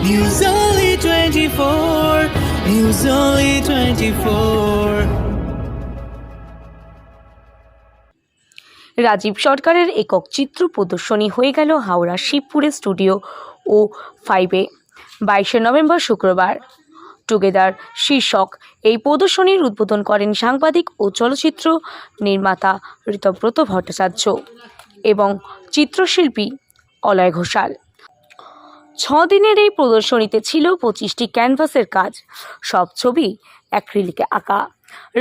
News Only 24. News Only 24. Rajib সরকারের একক চিত্র প্রদর্শনী হয়ে গেল হাওড়া শিবপুরের স্টুডিও ও 5-এ 22 নভেম্বর শুক্রবার। টুগেদার শীর্ষক এই প্রদর্শনীর উদ্বোধন করেন সাংবাদিক ও চলচ্চিত্র নির্মাতা ঋতব্রত ভট্টাচার্য এবং চিত্রশিল্পী অলয় ঘোষাল। 6 দিনের এই প্রদর্শনীতে ছিল 25টি ক্যানভাসের কাজ, সব ছবি অ্যাক্রিলিকে আঁকা।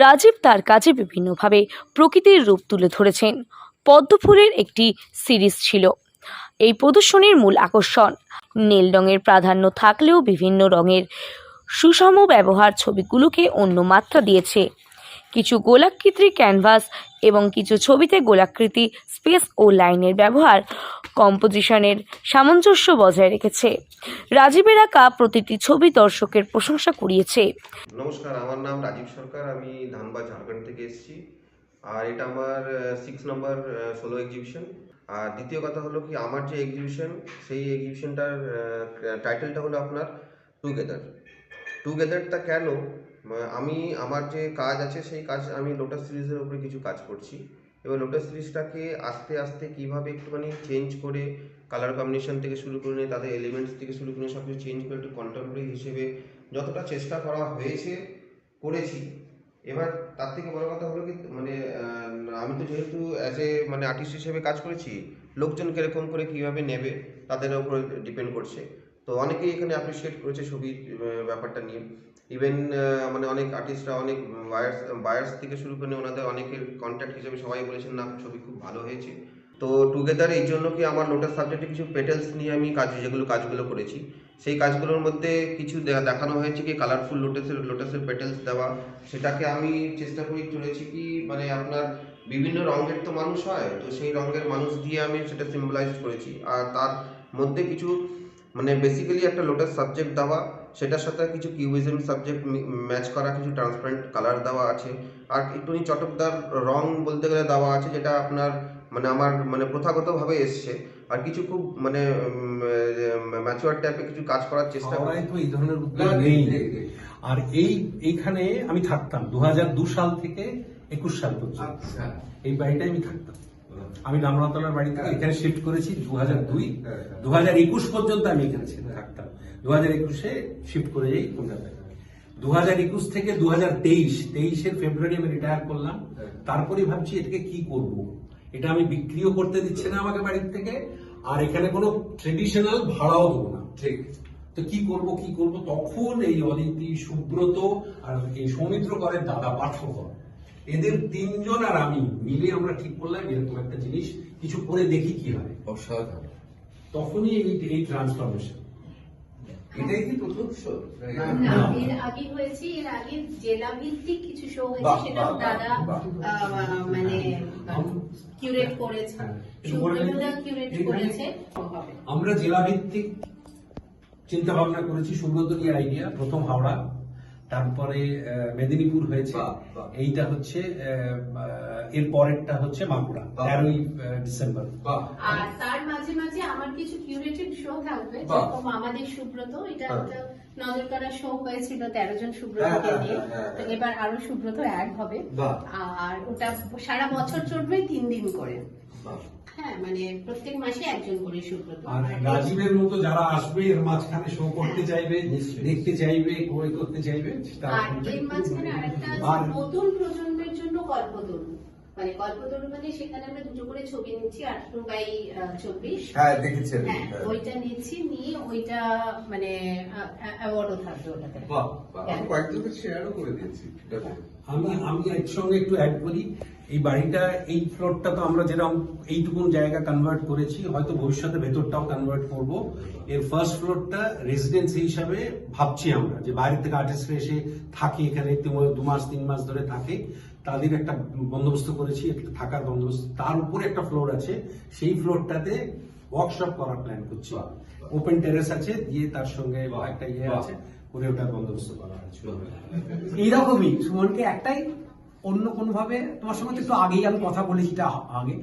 রাজীব তার কাজে বিভিন্নভাবে প্রকৃতির রূপ তুলে ধরেছেন। পদ্মফুলের একটি সিরিজ ছিল এই প্রদর্শনীর মূল আকর্ষণ। নীল রঙের প্রাধান্য থাকলেও বিভিন্ন রঙের সুষম ব্যবহার ছবিগুলোকে অন্য মাত্রা দিয়েছে। কিছু গোলাকৃতি ক্যানভাস এবং কিছু ছবিতে গোলাকৃতি স্পেস ও লাইনের ব্যবহার কম্পোজিশনের সামঞ্জস্য বজায় রেখেছে। রাজীবের আঁকা প্রতিটি ছবি দর্শকের প্রশংসা কুড়িয়েছে। নমস্কার, আমার নাম রাজীব সরকার। আমি ধানবাদ, ঝাড়খণ্ড থেকে এসেছি। আর এটা আমার 6 নম্বর সোলো এক্সিবিশন। আর দ্বিতীয় কথা হলো কি, আমার যে এক্সিবিশন, সেই এক্সিবিশনটার টাইটেলটা হলো আপনার টুগেদার। টুগেদারটা কেন? আমি আমার যে কাজ আছে সেই কাজ আমি লোটাস সিরিজের উপরে কিছু কাজ করছি। এবার লোটাস সিরিজটাকে আস্তে আস্তে কীভাবে একটুখানি চেঞ্জ করে, কালার কম্বিনেশন থেকে শুরু করে তাদের এলিমেন্টস থেকে শুরু করে সব কিছু চেঞ্জ করে একটু কন্টেম্পোরারি হিসেবে যতটা চেষ্টা করা হয়েছে করেছি। এবার তার থেকে বড় কথা হলো কি, আমি তো যেহেতু অ্যাজ এ আর্টিস্ট হিসেবে কাজ করেছি, লোকজন কীরকম করে কীভাবে নেবে তাদের উপর ডিপেন্ড করছে। তো অনেকেই এখানে অ্যাপ্রিসিয়েট করেছে ছবির ব্যাপারটা নিয়ে। ইভেন অনেক আর্টিস্টরা, অনেক বায়ার্স থেকে শুরু করে ওনাদের অনেকের কন্ট্যাক্ট হিসেবে সবাই বলেছেন না, ছবি খুব ভালো হয়েছে। তো টুগেদার এই জন্য কি, আমার লোটাস সাবজেক্টে কিছু পেটেলস নিয়ে আমি কাজগুলো করেছি। সেই কাজগুলোর মধ্যে কিছু দেখানো হয়েছে কি কালারফুল লোটাসের পেটেলস দেওয়া। সেটাকে আমি চেষ্টা করে চলেছি কি আপনার বিভিন্ন রঙের তো মানুষ হয়, তো সেই রঙের মানুষ দিয়ে আমি সেটা সিম্বলাইজ করেছি। আর তার মধ্যে কিছু বেসিক্যালি একটা লোটাস সাবজেক্ট দেওয়া, সেটার সাথে কিছু কিউবিজম সাবজেক্ট ম্যাচ করা, কিছু ট্রান্সপারেন্ট কালার দেওয়া আছে। আর একটুখানি চটকদার রং বলতে গেলে দেওয়া আছে, যেটা আপনার আমার প্রথাগতভাবে এসছে। আর কিছু খুব ম্যাচুয়ার টাইপের কিছু কাজ করার চেষ্টা করি। তো এই ধরনের উদ্যোগ নেই। আর এইখানে আমি থাকতাম 2002 সাল থেকে 21 সাল পর্যন্ত। এই বাড়িটাই আমি থাকতাম। আমি রামনাতলার বাড়ি থেকে এখানে শিফট করেছি 2002। 2021 পর্যন্ত আমি এখানে থাকতাম। 2021-এ শিফট করে যাই কলকাতায়। 2021 থেকে 2023-এর ফেব্রুয়ারি আমি রিটায়ার করলাম। তারপরে ভাবছি এটাকে কি করব। এটা আমি বিক্রিও করতে দিচ্ছে না আমাকে বাড়ির থেকে, আর এখানে কোনো ট্রেডিশনাল ভাড়াও দেবো না। ঠিক তো কি করব তখন এই অদিতি, সুব্রত আর এই সৌমিত্র করের দাদা পাঠকর, এদের 3 জন আর আমি মিলে আমরা ঠিক করলাম এরকম একটা জিনিস কিছু করে দেখি কি হয়। অসাধারণ। তখনই এই ট্রান্সফরমেশন। এটাই কি প্রথম শো? এর আগে হয়েছে, এর আগে জেলা ভিত্তিক কিছু শো হয়েছে, সেটা দাদা কিউরেট করেছে, সুব্রতদা কিউরেট করেছে। আমরা জেলা ভিত্তিক চিন্তা ভাবনা করেছি। সুব্রত নিয়ে আইডিয়া, প্রথম হাওড়া, তারপরে মেদিনীপুর হয়েছে, এইটা হচ্ছে এর পরেরটা হচ্ছে বাঁকুড়া 13ই ডিসেম্বর। আর তার মাঝে মাঝে আমার কিছু কিউরেটেড শো থাকবে, যেরকম আমাদের সুব্রত, এটা একটা নজর কাড়া শো হয়েছিল 13 জন সুব্রতকে নিয়ে। তো এবার আরো সুব্রত অ্যাড হবে, আর ওটা সারা বছর চলবে 3 দিন করে। হ্যাঁ, প্রত্যেক মাসে একজন করে সুব্রত। আর রাজীবের মতো যারা আসবে এর মাঝখানে শো করতে চাইবে, দেখতে চাইবে, করতে চাইবে। আর এর মাঝখানে আরেকটা আছে নতুন প্রজন্মের জন্য কল্পতরু। কল্পতরু সেখানে আমরা 2টো করে ছবি নিচ্ছি, 18x24। হ্যাঁ, দেখেছেন। হ্যাঁ, ওইটা নিচ্ছি, নিয়ে ওইটা অ্যাওয়ার্ডও থাকবে ওটাতে। আমি কয়েকজনকে শেয়ারও করে দিয়েছি। আমি একসঙ্গে একটু অ্যাড করি, এই বাড়িটা, এই ফ্লোরটা তো আমরা যেরকম এইটুকুন জায়গা কনভার্ট করেছি, হয়তো ভবিষ্যতে ভেতরটাও কনভার্ট করব। এর ফার্স্ট ফ্লোরটা রেসিডেন্সি হিসাবে ভাবছি আমরা, যে বাইরে থেকে আর্টিস্টরা এসে থাকে এখানে 2 মাস 3 মাস ধরে থাকে, তাদের একটা বন্দোবস্ত করেছি, একটা থাকার বন্দোবস্ত। তার উপরে একটা ফ্লোর আছে, সেই ফ্লোরটাতে ওয়ার্কশপ করার প্ল্যান করছি। ওপেন টেরেস আছে, দিয়ে তার সঙ্গে একটা আছে, করে ওটার বন্দোবস্ত করা হয়েছে। এইরকমই সুমনকে একটাই, অন্য কোন ভাবে তোমার সঙ্গে একটু আগেই আমি কথা বলেছি, আগে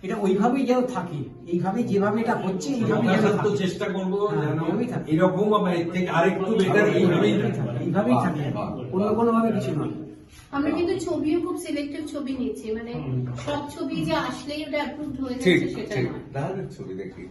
এটা ওইভাবেই যেন থাকে, এইভাবে যেভাবে এটা হচ্ছে এইভাবে যেন আমরা তো থাকে। চেষ্টা করবো হ্যাঁ, যেন এইভাবেই থাকে। এরকম বা এর থেকে আরেকটু বেটার এইভাবেই থাকে। এইভাবেই থাকে, অন্য কোনো ভাবে কিছু নয়। আমরা কিন্তু ছবিও খুব সিলেক্টিভ ছবি নিচ্ছি, মানে সব ছবি যে আসলেই ওটা অ্যাপ্রুভড হয়ে ঠিক যাচ্ছে সেটা ঠিক নয়। দারুণ ছবি দেখি